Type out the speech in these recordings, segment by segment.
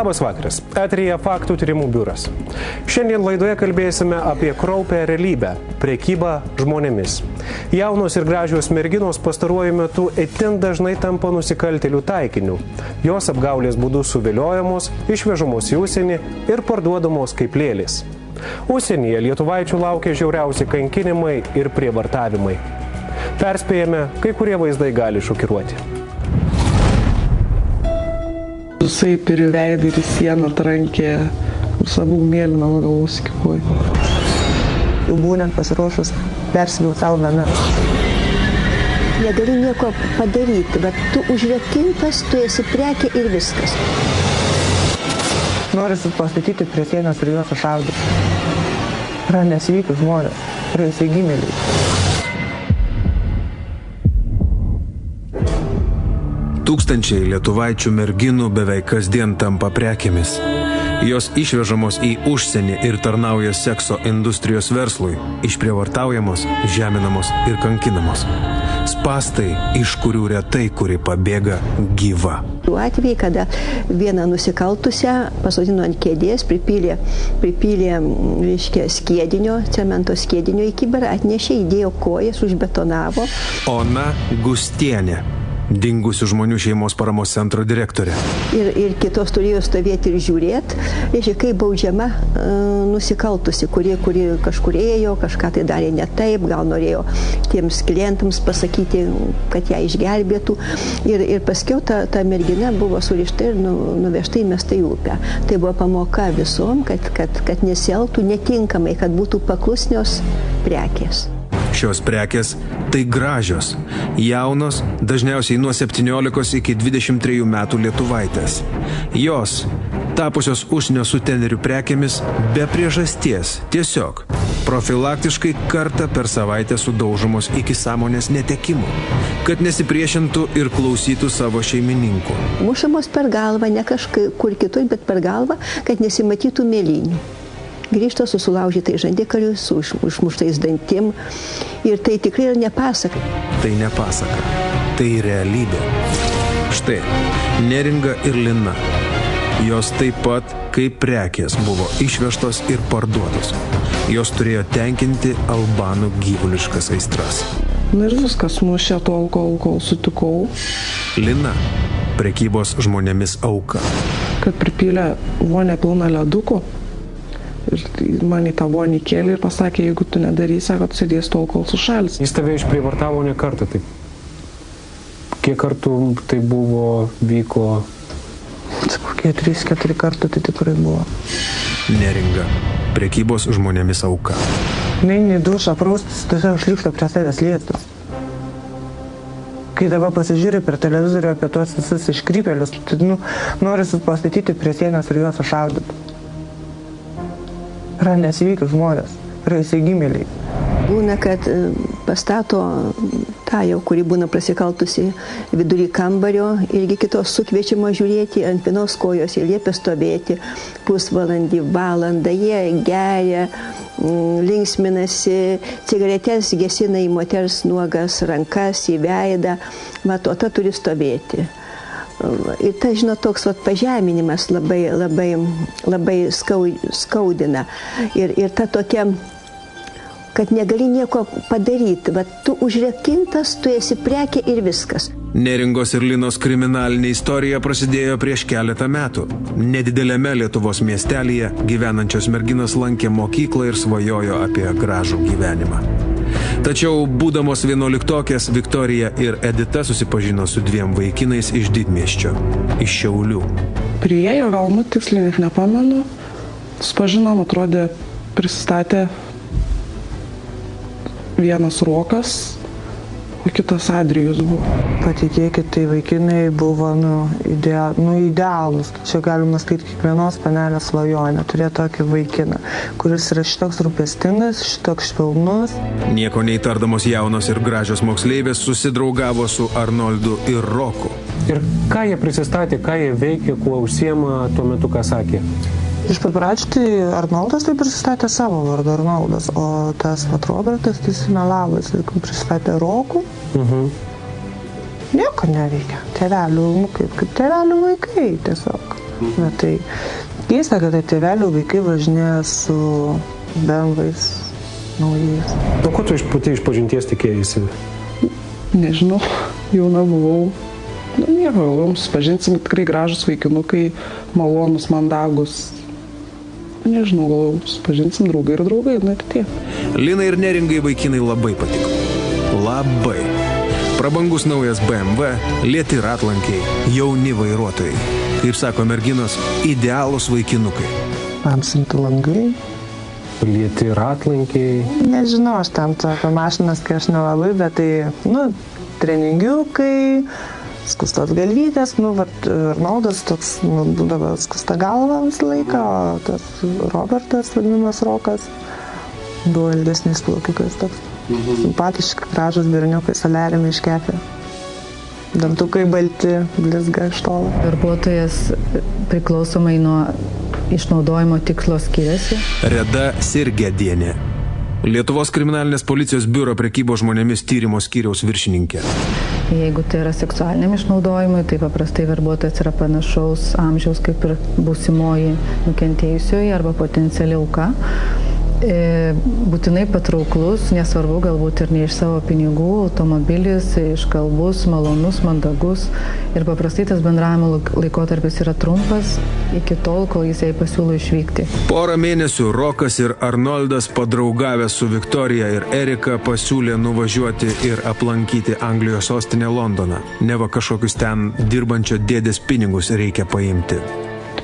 Labas vakaras. Eteryje Faktų tyrimų biuras. Šiandien laidoje kalbėsime apie kraupią realybę – prekybą žmonėmis. Jaunos ir gražios merginos pastaruoju metu itin dažnai tampa nusikaltėlių taikiniu. Jos apgaulės būdu suviliojamos, išvežamos į užsienį ir parduodamos kaip lėlės. Užsienyje lietuvaičių laukia žiauriausi kankinimai ir prievartavimai. Perspėjame, kai kurie vaizdai gali šokiruoti. Jisai per veidą ir į sieną trankė savų mėlyną galvos iki kojų. Jau būnant pasiruošus, persibiau savo veną. Negali nieko padaryti, bet tu užrakintas, tu esi prekė ir viskas. Norisi pastatyti prie sienos ir juos sušaudyti. Yra nesveikai žmonės, yra įsigimėliai. Tūkstančiai lietuvaičių merginų beveik kasdien tampa prekėmis. Jos išvežamos į užsienį ir tarnauja sekso industrijos verslui, išprievartaujamos, žeminamos ir kankinamos. Spastai, iš kurių retai kuri pabėga gyva. Tų atvejai, kada vieną nusikaltusią pasodino ant kėdės, pripylė reiškia, skiedinio, cemento skiedinio į kiberą, atnešė, įdėjo kojas, užbetonavo. Ona Gustienė. Dingusių žmonių šeimos paramos centro direktorė. Ir kitos turėjo stovėti ir žiūrėti, reiškia, kaip baudžiama nusikaltusi, kuri kažkur ėjo, kažką tai darė ne taip, gal norėjo tiems klientams pasakyti, kad ją išgelbėtų. Ir paskiau ta mergina buvo surišta ir nuvežta įmesta į upę. Tai buvo pamoka visom, kad nesielgtų netinkamai, kad būtų paklusnios prekės. Šios prekės tai gražios, jaunos, dažniausiai nuo 17 iki 23 metų lietuvaitės. Jos, tapusios užsienio sutenerių prekėmis, be priežasties, tiesiog, profilaktiškai kartą per savaitę sudaužomos iki sąmonės netekimo, kad nesipriešintų ir klausytų savo šeimininkų. Mušamos per galvą, ne kažkur kitur, bet per galvą, kad nesimatytų mėlynių. Grįžta su sulaužytai žandikaliu, su užmuštais dantim. Ir tai tikrai yra ne pasaka. Tai ne pasaka, tai realybė. Štai, Neringa ir Lina. Jos taip pat, kaip prekės, buvo išvežtos ir parduotos. Jos turėjo tenkinti albanų gyvuliškas aistras. Na ir viskas mušė tol, kol sutikau. Lina, prekybos žmonėmis auka. Kad pripylė vonę pilną ledukų. Ir man į tą vonį kėlė ir pasakė, jeigu tu nedarysi, kad sėdės tol, kol sušalis. Jis tave išprievartavo ne kartą. Taip. Kiek kartų tai buvo, vyko? Kokie 3-4 kartų tai tikrai buvo. Neringa, prekybos žmonėmis auka. Neini dušą praustis, tiesiog šlikšto prie savęs liestis. Kai dabar pasižiūri per televizorių apie tuos visus iškrypėlius, tai norisi pastatyti prie sienos ir juos sušaudyti. Yra nesveikai žmonės, yra įsigimėliai. Būna, kad pastato tą jau, kuri būna prasikaltusi vidury kambario, irgi kitos sukviečiama žiūrėti, ant vienos kojos ir liepia stovėti pusvalandį, valandą, jie geria, linksminasi, cigaretės gesina į moters nuogas rankas, į veidą, o ta turi stovėti. Ir tai, toks pažeminimas labai skaudina. Ir ta tokia, kad negali nieko padaryti. Tu užrakintas, tu esi prekė ir viskas. Neringos ir Linos kriminalinė istorija prasidėjo prieš keletą metų. Nedidelėme Lietuvos miestelyje gyvenančios merginos lankė mokyklą ir svajojo apie gražų gyvenimą. Tačiau, būdamos 11-okės, Viktorija ir Edita susipažino su 2 vaikinais iš didmiesčio, iš Šiaulių. Priėjo, gal tiksliai net nepamenu, susipažinom, atrodė, prisistatė vienas Rokas, o kitas Adrijus buvo. Patikėkit, tai vaikinai buvo idealus. Čia galima skaityti kiekvienos panelės svajonę, turėti tokį vaikiną, kuris yra šitoks rūpestingas, šitoks švelnus. Nieko neįtardamos jaunos ir gražios moksleivės susidraugavo su Arnoldu ir Roku. Ir ką jie prisistatė, ką jie veikė, kuo užsiema tuo metu, ką sakė? Iš pat pradžių tai Arnoldas tai prisistatė savo vardą Arnoldas, o tas Robertas tai melavo, jis prisistatė Roku. Nieko neveikia. Tėvelių, kaip tėvelių vaikai tiesiog. Bet tai keista, kad tėvelių vaikai važinėja su BMW-ais naujais. O ko tu pati iš pažinties tikėjaisi? Nežinau, jauna buvau. Nieko, susipažinsim, tikrai gražus vaikinukai, malonus, mandagus. Nežinau, gal susipažinsim draugai ir tiek. Linai ir Neringai vaikinai labai patiko. Labai. Prabangus naujas BMW, lėti ratlankiai, jauni vairuotojai. Kaip sako merginos, idealūs vaikinukai. Apsinti langai. Lėti ratlankiai. Nežinau, aš ten apie mašinas, kai aš nelabai, bet tai, treningiukai, skustos galvytės, Arnoldas toks, būdavo skusta galva visą laiką, o tas Robertas, vadinamas Rokas, buvo ilgesnis plaukiukas toks. Simpatiškai, gražus berniukai, soliariumai iškepė. Dantukai balti, blizga iš tolo. Darbuotojas priklausomai nuo išnaudojimo tikslo skiriasi. Reda Sirgedienė. Lietuvos kriminalinės policijos biuro prekybos žmonėmis tyrimo skyriaus viršininkė. Jeigu tai yra seksualiniam išnaudojimui, tai paprastai darbuotojas yra panašaus amžiaus kaip ir būsimoji nukentėjusioji arba potenciali auka. Būtinai patrauklus, nesvarbu, galbūt ir ne iš savo pinigų, automobilis, iškalbus, malonus, mandagus. Ir paprastai tas bendravimo laikotarpis yra trumpas iki tol, kol jis jai pasiūlo išvykti. Porą mėnesių Rokas ir Arnoldas, padraugavę su Viktorija ir Erika, pasiūlė nuvažiuoti ir aplankyti Anglijos sostinę Londoną. Neva kažkokius ten dirbančio dėdės pinigus reikia paimti.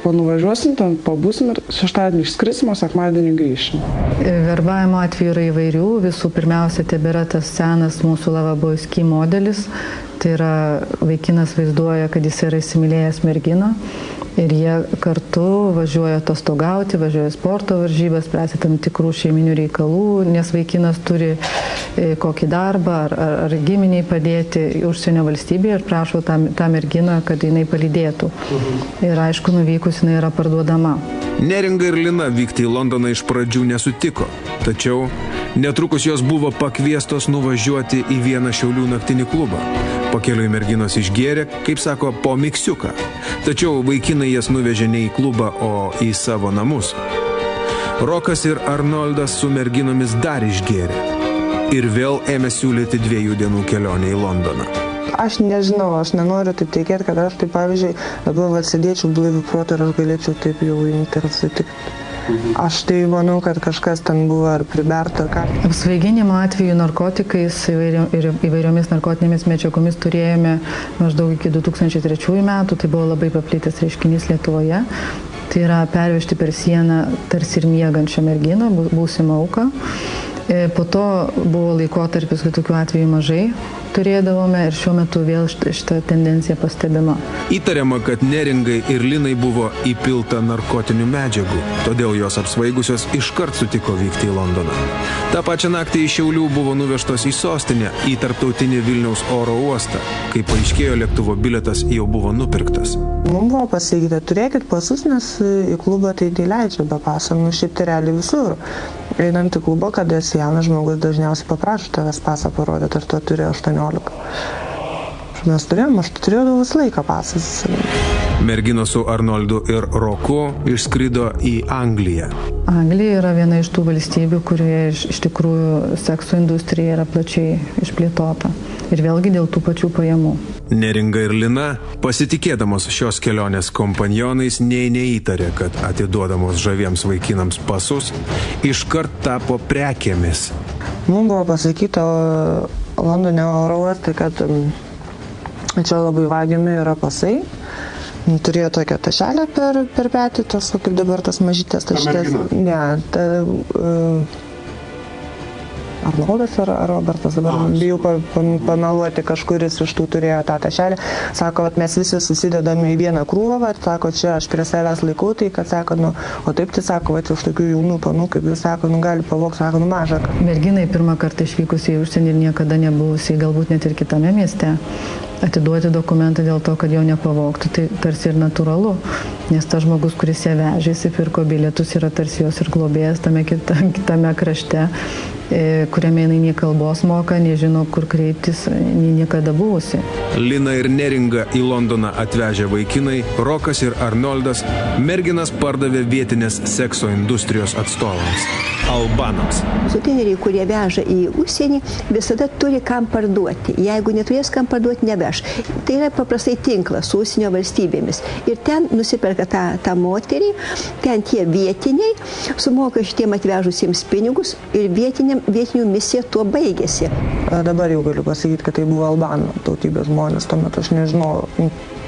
Nuvažiuosim, ten pabūsim ir šeštadienį išskrisim, o sekmadienį grįšim. Verbavimo atveju yra įvairių. Visų pirmiausia, tebėra tas senas mūsų Lavaboiski modelis. Tai yra vaikinas vaizduoja, kad jis yra įsimylėjęs merginą ir jie kartu važiuoja atostogauti, važiuoja sporto varžybas, spręsti tam tikrų šeiminių reikalų, nes vaikinas turi kokį darbą ar giminiai padėti užsienio valstybėje ir prašo tą merginą, kad jinai palydėtų. Ir aišku, nuvykus jinai yra parduodama. Neringa ir Lina vykti į Londoną iš pradžių nesutiko, tačiau netrukus jos buvo pakviestos nuvažiuoti į vieną Šiaulių naktinį klubą. Pakeliui merginos išgėrė, kaip sako, po miksiuką. Tačiau vaikinai jas nuvežė ne į klubą, o į savo namus. Rokas ir Arnoldas su merginomis dar išgėrė. Ir vėl ėmė siūlyti 2 dienų kelionę į Londoną. Aš nežinau, aš nenoriu taip tikėti, kad aš taip, pavyzdžiui, dabar sėdėčiau blaiviu protu ir aš galėčiau taip jau imti ir sutikti. Aš tai manau, kad kažkas ten buvo ar priberta, ar ką. Apsvaiginimo atveju narkotikais ir įvairiomis narkotinėmis medžiagomis turėjome maždaug iki 2003 metų. Tai buvo labai paplitęs reiškinys Lietuvoje. Tai yra pervežti per sieną tarsi ir miegančią merginą, būsimą auką. Po to buvo laikotarpis, kai tokių atvejų mažai turėdavome ir šiuo metu vėl šitą tendenciją pastebima. Įtariama, kad Neringai ir Linai buvo įpilta narkotinių medžiagų, todėl jos apsvaigusios iškart sutiko vykti į Londoną. Ta pačią naktį iš Šiaulių buvo nuvežtos į sostinę, į tarptautinį Vilniaus oro uostą. Kai paaiškėjo, lėktuvo bilietas jau buvo nupirktas. Mums buvo pasakyta, turėkit pasus, nes į klubą tai leidžia be paso, šiaip tai realiai visur. Einant į klubą, kada esi jaunas žmogus, dažniausiai paprašo tavęs pasą parodyti, ar tu turi 18. Mes turėjom, aš turėjau visą laiką pasas. Merginos su Arnoldu ir Roku išskrido į Angliją. Anglija yra viena iš tų valstybių, kurioje iš tikrųjų sekso industrija yra plačiai išplėtota. Ir vėlgi dėl tų pačių pajamų. Neringa ir Lina, pasitikėdamos šios kelionės kompanionais, neįtarė, kad atiduodamos žaviems vaikinams pasus, iškart tapo prekėmis. Mums buvo pasakyta Londone oro uoste, kad čia labai vagiami yra pasai. Turėjo tokią tašelę per petį, tos, kaip dabar tas mažytės tašytės. Ne, Arnoldas ar Robertas, dabar bijau pameluoti, kažkuris iš tų turėjo tą tašelę. Sako, mes visi susidedame į vieną krūvą, sako, čia aš prie savęs laikau, tai kad sako, o taip tai sako, už tokių jaunų panų, kaip jūs sako, gali pavogti, sako, mažą. Merginai pirmą kartą išvykusi į užsienį ir niekada nebuvusi, galbūt net ir kitame mieste, atiduoti dokumentą dėl to, kad jo nepavogtų, tai tarsi ir natūralu, nes tas žmogus, kuris ją vežė, įsipirko bilietus, yra tarsi jos ir globėjas tame kitame krašte. kuriame jinai nei kalbos moka, nežino, kur kreiptis, nei niekada buvusi. Lina ir Neringa į Londoną atvežę vaikinai, Rokas ir Arnoldas, merginas pardavė vietinės sekso industrijos atstovams – albanams. Suteneriai, kurie veža į užsienį, visada turi kam parduoti. Jeigu neturės kam parduoti, neveš. Tai yra paprastai tinklas su užsienio valstybėmis. Ir ten nusiperka tą moterį, ten tie vietiniai sumoka šitiem atvežusiems pinigus ir vietinių misija tuo baigėsi. Dabar jau galiu pasakyti, kad tai buvo albanų tautybės žmonės, tuo metu aš nežinau.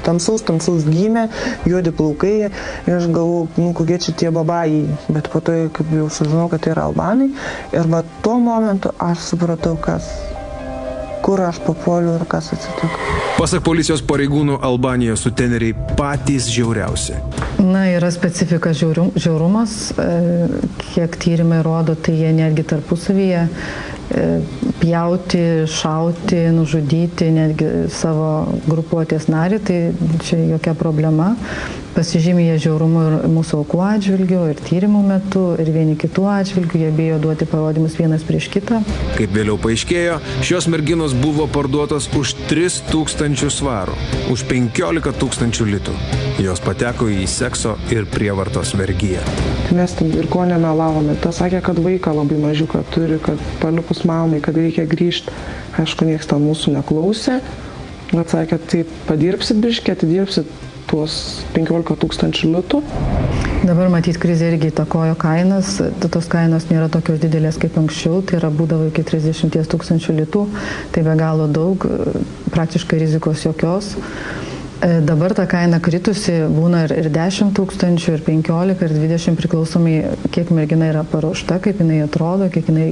Tamsaus gimė, juodi plaukai ir aš galvoju, kokie čia tie babajai, bet po to, kaip jau sužinau, kad tai yra albanai ir va tuo momentu aš supratau, kur aš papuoliu ir kas atsitiko. Pasak policijos pareigūnų, Albanijos suteneriai patys žiauriausi. Na, yra specifika žiaurumas, kiek tyrimai rodo, tai jie netgi tarpusavyje pjauti, šauti, nužudyti netgi savo grupuotės narį, tai čia jokia problema. Pasižymė jie žiaurumu ir mūsų aukų atžvilgių, ir tyrimų metu, ir vieni kitų atžvilgių, jie bijo duoti parodymus vienas prieš kitą. Kaip vėliau paaiškėjo, šios merginos buvo parduotos už 3000 svarų, už 15 000 litų. Jos pateko į sekso ir prievartos vergiją. Mes ten ir ko nemelavome. Ta sakė, kad vaiką labai mažiuką turi, kad palikus mamai, kad reikia grįžti. Aišku, niekas ten mūsų neklausė. Bet sakė, taip, padirbsit biškį, atidirbsit tuos 15 000 litų. Dabar matyt, krizė irgi įtakojo kainas. Tos kainos nėra tokios didelės kaip anksčiau, tai yra būdavo iki 30 000 litų. Tai be galo daug, praktiškai rizikos jokios. Dabar ta kaina kritusi būna ir 10 000, ir 15, ir 20 priklausomai, kiek mergina yra paruošta, kaip jinai atrodo, kiek jinai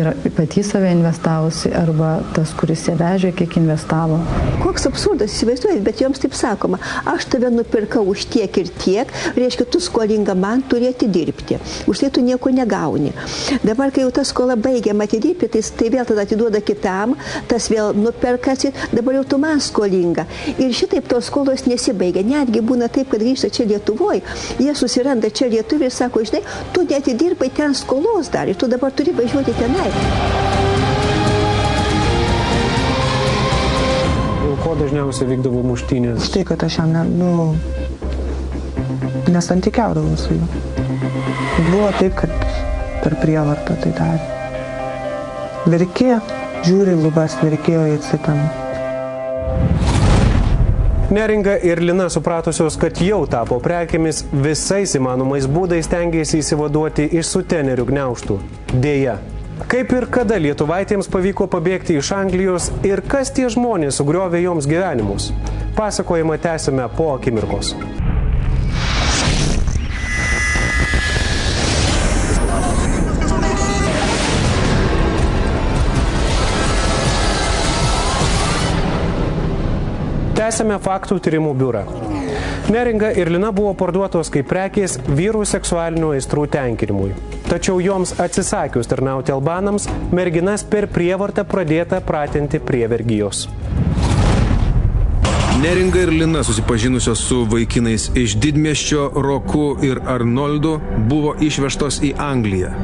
yra pati save investavusi, arba tas, kuris ją vežė, kiek investavo. Koks absurdas, įsivaizduojat, bet joms taip sakoma, aš tave nupirkau už tiek ir tiek, reiškia, tu skolinga man turi atidirbti, už tai tu nieko negauni. Dabar, kai jau ta skola baigiama atidirbti, tai vėl tada atiduoda kitam, tas vėl nuperkasi, dabar jau tu man skolinga. Ir šitaip tos skolos nesibaigia. Netgi būna taip, kad grįžta čia Lietuvoje, jie susiranda čia Lietuvį ir sako, žinai, tu neatidirbai ten skolos dar ir tu dabar turi važiuoti tenai. Ko dažniausiai vykdavo muštynės? Štai, kad aš jam nesantykiaudavau su juo. Buvo taip, kad per prievartą tai darė. Verkė, žiūri lubas, verkėjo į citam. Neringa ir Lina, supratusios, kad jau tapo prekėmis, visais įmanomais būdais stengiasi įsivaduoti iš sutenerių gniaužtų. Deja. Kaip ir kada lietuvaitėms pavyko pabėgti iš Anglijos ir kas tie žmonės sugriovė joms gyvenimus? Pasakojimą tęsime po akimirkos. Tęsime faktų tyrimų biurą. Neringa ir Lina buvo parduotos kaip prekės vyrų seksualinių aistrų tenkinimui. Tačiau joms atsisakius tarnauti albanams, merginas per prievartą pradėta pratinti prie vergijos. Neringa ir Lina, susipažinusios su vaikinais iš didmiesčio Roku ir Arnoldu, buvo išvežtos į Angliją.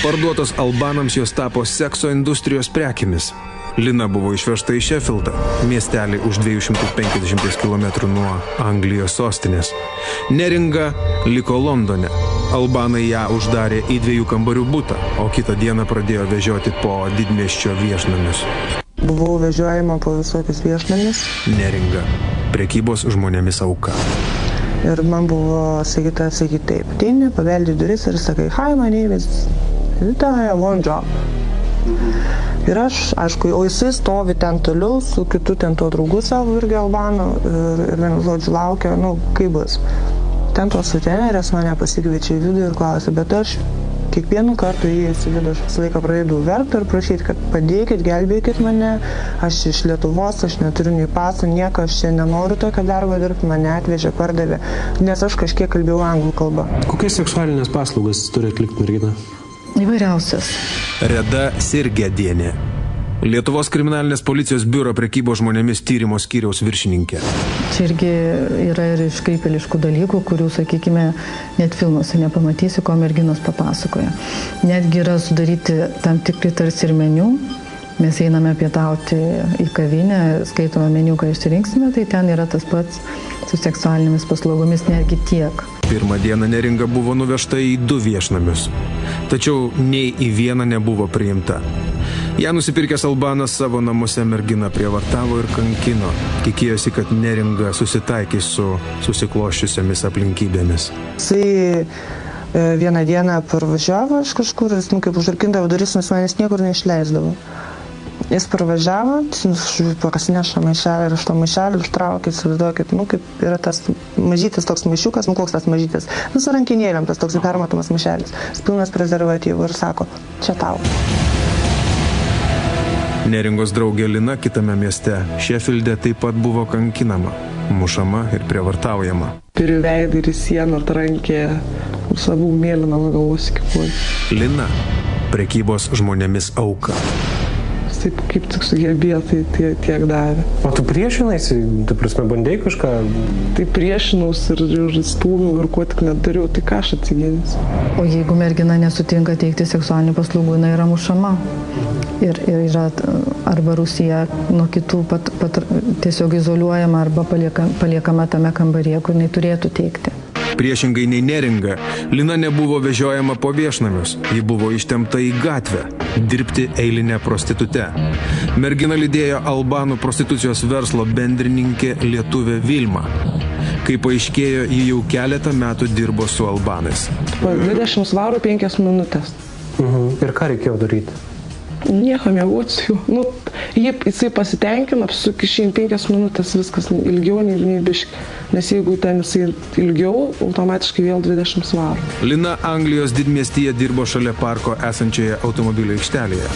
Parduotos albanams jos tapo sekso industrijos prekėmis. Lina buvo išvežta į Sheffieldą, miestelį už 250 km nuo Anglijos sostinės. Neringa liko Londone. Albanai ją uždarė į 2 kambarių butą, o kitą dieną pradėjo vežioti po didmiesčio viešnamius. Buvau vežiojama po visokius viešnamius. Neringa, prekybos žmonėmis auka. Ir man buvo sakyta taip. Ateini, paveldi duris ir sakai, hi, my name is Rita, I want job. Ir aš, aišku, o jisai stovi ten toliau su kitu ten tuo draugu savo irgi albanu ir vienu žodžiu laukia, kaip bus. Ten tos sutenerės mane pasikviečia į vidų ir klausia, bet aš kiekvienu kartu įėjus į vidų, aš visą laiką pradėjau verkti ir prašyti, kad padėkit, gelbėkit mane, aš iš Lietuvos, aš neturiu nei pasų, nieko, aš čia nenoriu tokio darbo dirbti, mane atvežė, pardavė, nes aš kažkiek kalbėjau anglų kalbą. Kokias seksualinės paslaugas turi atlikti mergina? Įvairiausias. Reda Sirgedienė. Lietuvos kriminalinės policijos biuro prekybos žmonėmis tyrimo skyriaus viršininkė. Čia irgi yra ir iškrypėliškų dalykų, kurių, sakykime, net filmuose nepamatysi, ko merginos papasakoja. Netgi yra sudaryti tam tikri tarsi ir meniu. Mes einame pietauti į kavinę, skaitome meniu, ką išsirinksime, tai ten yra tas pats su seksualinėmis paslaugomis, netgi tiek. Pirmą dieną Neringa buvo nuvežta į 2 viešnamius, tačiau nei į vieną nebuvo priimta. Ją nusipirkęs Albanas savo namuose merginą prievartavo ir kankino. Tikėjosi, kad Neringa susitaikys su susikloščiusiamis aplinkybėmis. Jisai vieną dieną parvažiavo iš kažkur, jis, kaip užrakindavo duris, nes manęs niekur neišleisdavo. Jis parvažiavo, parasineša maišelį ir iš to maišelį užtraukė, įsivaizduokit, kaip yra tas mažytis toks maišiukas, koks tas mažytis, su rankinėliam tas toks permatomas maišelis, pilnas prezervatyvų ir sako, čia tau. Neringos draugė Lina kitame mieste, Šefilde, taip pat buvo kankinama, mušama ir prievartaujama. Turi veidą ir į sieną trankė, savų mėlyną galvos iki kojų. Lina, prekybos žmonėmis auka. Taip kaip tik sugebėjo, tai tiek davė. O tu priešinaisi, tu prasme, bandėjai kažką? Tai priešinaus ir stūmiau ir kuo tik nedariau, tai ką aš atsigėdęs. O jeigu mergina nesutinka teikti seksualinių paslaugų, jinai yra mušama. Ir yra arba Rusija nuo kitų tiesiog izoliuojama arba paliekama tame kambaryje, kur jinai turėtų teikti. Priešingai nei Neringa, Lina nebuvo vežiojama po viešnamius, ji buvo ištempta į gatvę, dirbti eilinę prostitutę. Mergina lydėjo albanų prostitucijos verslo bendrininkė lietuvė Vilma. Kaip paaiškėjo, ji jau keletą metų dirbo su albanais. 20 svarų 5 minutės. Ir ką reikėjo daryti? Nieko mėgoti su juo. Jisai pasitenkino, apsukišėjim 5 minutės, viskas ilgiau nei biški. Nes jeigu ten jisai ilgiau, automatiškai vėl 20 svarų. Lina Anglijos didmiestyje dirbo šalia parko esančioje automobilio aikštelėje.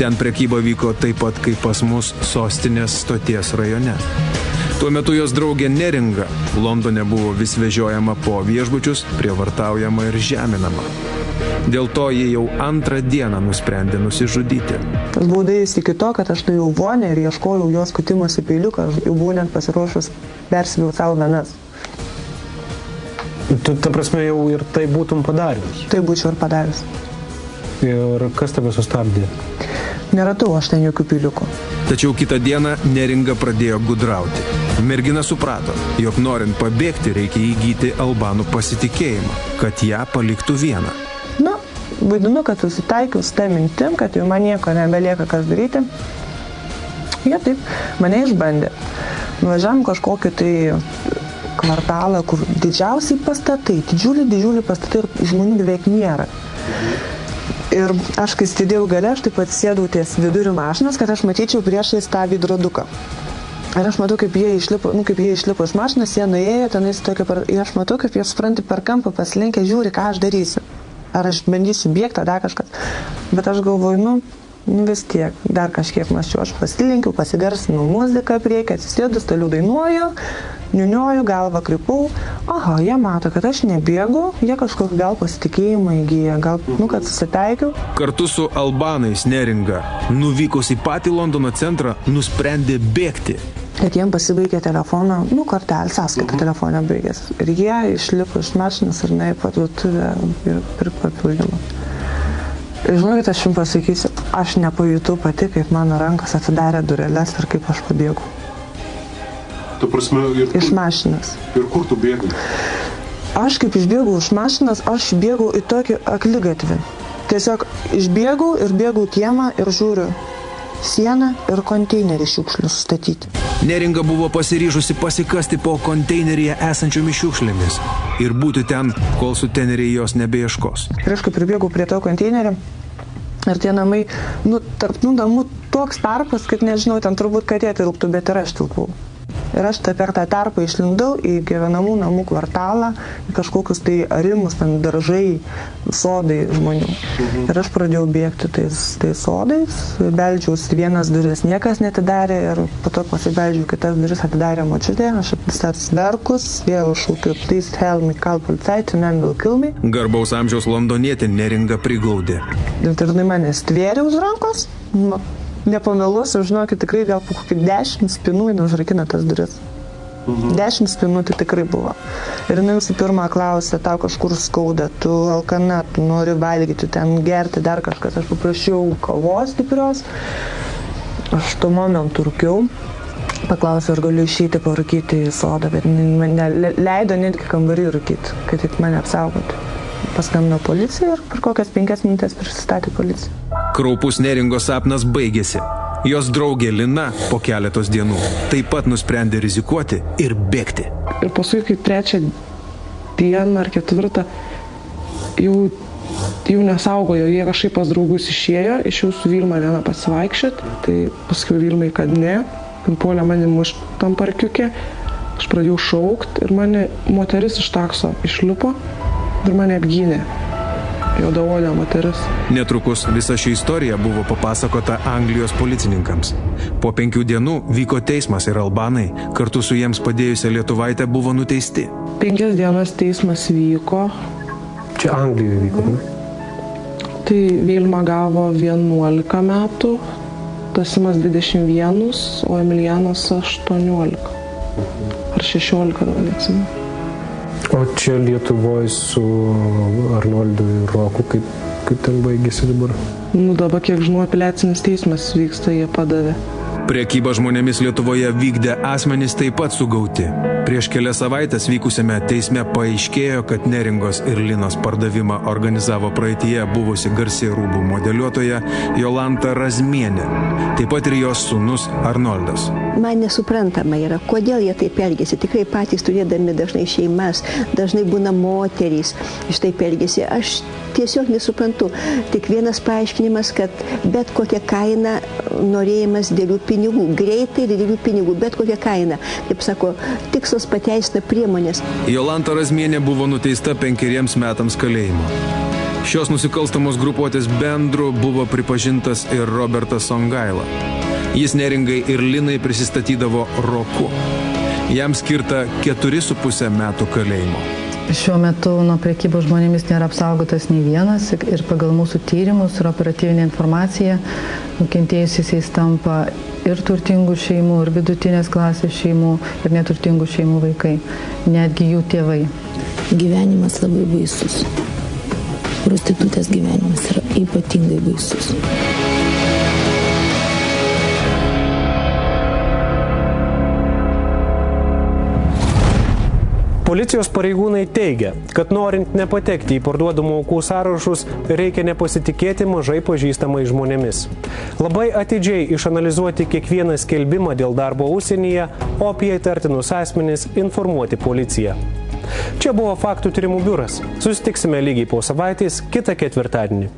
Ten prekyba vyko taip pat kaip pas mus sostinės stoties rajone. Tuo metu jos draugė Neringa Londone buvo vis vežiojama po viešbučius, prievartaujama ir žeminama. Dėl to jie jau 2 dieną nusprendė nusižudyti. Tas buvo dėjus iki to, kad aš nuėjau vonę ir ieškojau jos skutimosi peiliuką, aš jau buvau net pasiruošus persiviau savo venas. Tu, ta prasme, jau ir tai būtum padaręs? Tai būčiau ir padaręs. Ir kas tave sustabdė? Neratau aš ten jokių peiliukų. Tačiau kitą dieną Neringa pradėjo gudrauti. Mergina suprato, jog norint pabėgti reikia įgyti albanų pasitikėjimą, kad ją paliktų vieną. Vaidinu, kad susitaikiau su ta mintim, kad jau man nieko nebelieka kas daryti. Jie taip mane išbandė. Nuvažiavam kažkokį tai kvartalą, kur didžiausiai pastatai, didžiuliai pastatai ir žmonių beveik nėra. Ir aš, kai sėdėjau gale, aš taip atsėdau ties vidurių mašinas, kad aš matyčiau priešais tą veidroduką. Ir aš matau, kaip jie išlipo iš mašinos, jie nuėjo, ir aš matau, kaip jie supranti per kampą paslinkę, žiūri, ką aš darysiu. Ar aš bandysiu bėgti, dar kažkas. Bet aš galvoju, vis tiek, dar kažkiek mąsčiau. Aš pasilinkiau, pasigarsinau muziką priekį, atsisėdus, toliau dainuoju, niunioju, galvą krypau. Aha, jie mato, kad aš nebėgu, jie kažkokį gal pasitikėjimą įgyja, gal, kad susitaikiau. Kartu su albanais Neringa, nuvykus į patį Londono centrą, nusprendė bėgti. Bet jiem pasibaigė telefono, kortelė, sąskaita telefonė baigės. Ir jie išlipo iš mašinos ir nuėjo į parduotuvę ir pirko papildymą. Ir žinokit, aš jums pasakysiu, aš nepajutau pati, kaip mano rankas atidarė dureles ir kaip aš pabėgau. Tu prasme, iš mašinos. Ir kur tu bėgai? Aš kaip išbėgau iš mašinos, aš bėgau į tokį akligatvį. Tiesiog išbėgau ir bėgau kiemą ir žiūriu sieną ir konteinerį šiukšlių sustatyti. Neringa buvo pasiryžusi pasikasti po konteineryje esančiomis šiukšlėmis ir būti ten, kol suteneriai jos nebeieškos. Ir aš kaip pribėgau prie to konteinerio ir tie namai, tarp namų toks tarpas, kad nežinau, ten turbūt katė tilptų, bet ir aš tilpau. Ir aš per tą tarpą išlindau į gyvenamų namų kvartalą, į kažkokius tai arimus, ten daržai, sodai žmonių. Ir aš pradėjau bėgti tais sodais, beldžiausi vienas duris, niekas netidarė ir po to pasibeldžiau kitas duris, atidarė močiutė, aš atsiverkus, vėl šūkiu, please help me, call police, men will kill me. Garbaus amžiaus londonietė Neringa priglaudė. Ir mane stvėrė už rankos, nepameluosiu, žinokit, tikrai gal po kokį 10 spinų jinai užrakina tas duris. 10 spinų tai tikrai buvo. Ir jinai visų pirma klausė, tau kažkur skauda, tu alkana, tu nori valgyti, ten gerti, dar kažkas. Aš paprašiau kavos stiprios, aš tuo momentu rūkiau, paklausiau, ar galiu išeiti parūkyti į sodą, bet mane leido netgi kambarį rūkyti, kad tik mane apsaugotų. Paskambino policija ir per kokias 5 minutės prisistatė policija. Kraupus Neringos sapnas baigėsi. Jos draugė Lina po keletos dienų taip pat nusprendė rizikuoti ir bėgti. Ir paskui, kai 3 dieną ar 4 jau nesaugojo, jie kažkaip pas draugus išėjo, išėjau su Vilma vieną pasivaikščiot, tai paskui Vilmai, kad ne, puolė mane mušt tam parkiukė, aš pradėjau šaukt ir mane moteris iš takso išlipo ir mane apgynė. Juodaodė moteris. Netrukus visa ši istorija buvo papasakota Anglijos policininkams. Po 5 dienų vyko teismas ir albanai, kartu su jiems padėjusia lietuvaitė, buvo nuteisti. 5 dienas teismas vyko. Čia Anglijoje vyko, ne? Tai Vilma gavo 11 metų, Tasimas 21, o Emilijanas 18. Ar 16, dabar neatsimenu. O čia Lietuvoje su Arnoldu ir Roku, kaip ten baigėsi dabar? Nu dabar, kiek žinau, apeliacinis teismas vyksta, jie padavė. Prekybą žmonėmis Lietuvoje vykdę asmenys taip pat sugauti. Prieš kelias savaitės vykusiame teisme paaiškėjo, kad Neringos ir Linos pardavimą organizavo praeityje buvusi garsi rūbų modeliuotoja Jolanta Razmienė, taip pat ir jos sūnus Arnoldas. Man nesuprantama yra, kodėl jie taip elgėsi. Tikrai patys turėdami dažnai šeimas, dažnai būna moterys šitaip elgėsi. Aš tiesiog nesuprantu. Tik vienas paaiškinimas, kad bet kokia kaina norėjimas dėlių pinigų, greitai didelių pinigų, bet kokia kaina. Kaip sako, tikslas pateisina priemonės. Jolanta Razmienė buvo nuteista 5 metams kalėjimo. Šios nusikalstamos grupuotės bendru buvo pripažintas ir Robertas Songaila. Jis Neringai ir Linai prisistatydavo Roku. Jam skirta 4,5 metų kalėjimo. Šiuo metu nuo prekybos žmonėmis nėra apsaugotas nei vienas ir pagal mūsų tyrimus ir operatyvinę informaciją nukentėjusiais tampa ir turtingų šeimų, ir vidutinės klasės šeimų, ir neturtingų šeimų vaikai, netgi jų tėvai. Gyvenimas labai baisus. Prostitutės gyvenimas yra ypatingai baisus. Policijos pareigūnai teigia, kad norint nepatekti į parduodamų aukų sąrašus, reikia nepasitikėti mažai pažįstamai žmonėmis. Labai atidžiai išanalizuoti kiekvieną skelbimą dėl darbo užsienyje, o apie įtartinus asmenis informuoti policiją. Čia buvo Faktų tyrimų biuras. Susitiksime lygiai po savaitės kitą ketvirtadienį.